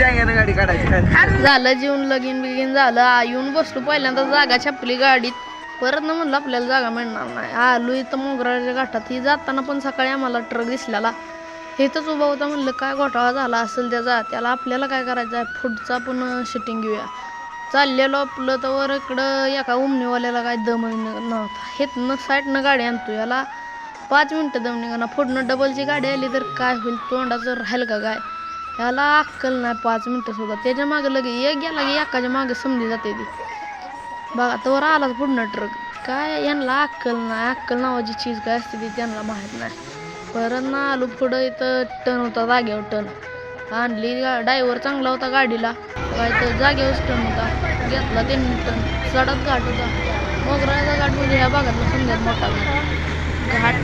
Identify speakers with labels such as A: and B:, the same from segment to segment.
A: जांग्यानं गाडी काढायची काय
B: झालं जेवून लगीन बिगीन झालं येऊन बसलो पहिल्यांदा जागा छापली गाडीत परत ना म्हणलं आपल्याला जागा मिळणार नाही आलो इथं मोगराच्या घाटात ही जाताना पण सकाळी आम्हाला ट्रक दिसलेला इथंच उभा होता म्हणलं काय घोटाळा झाला असेल त्याला आपल्याला काय करायचं आहे पुढचा पण शूटिंग घेऊया चाललेलो आपलं तर इकडं एका उमनीवाल्याला काय दम नव्हता हेतनं साईडनं गाडी आणतो याला 5 मिनटं दम निघाना पुढनं डबलची गाडी आली तर काय होईल तोंडाचं राहील का काय याला अक्कल नाही 5 मिनटं सुद्धा त्याच्या मागं लगे एक गेला की एकाच्या मागे समजी जाते ती बघा तोवर आला पुढनं ट्रक काय यांना अक्कल नाही अक्कल नावाची चीज काय असते ती त्यांना माहीत नाही परत ना आलो पुढं इथं टन होता जागेवर टन आणली ड्रायव्हर चांगला होता गाडीला काय तर जागेवरच टन होता घेतला त्यांनी टन चढत घाट होता मोगराचा घाट म्हणजे ह्या भागातला समजायला मोठा घाट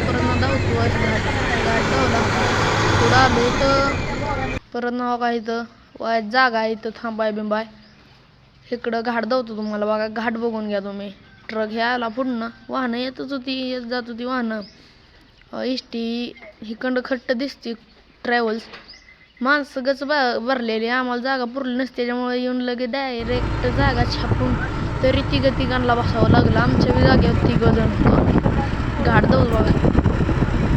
B: परत धावतो घाट धावला पुढं आलो इथं परत नाव काय इथं वाय जागा आहे इथं थांबाय बिंबाय इकडं घाट धावतो तुम्हाला बघा घाट बघून घ्या तुम्ही ट्रक हे आला पुढनं वाहनं येतच होती येत जात होती वाहनं इष्टी हिकडं खट्ट दिसते ट्रॅव्हल्स माणसं गच भरलेली आम्हाला जागा पुरली नसते त्याच्यामुळे येऊन लगे डायरेक्ट जागा छापून तरी तिघांना बसावं लागलं आमच्या जागेवर 3 जण घाट धावतो बघा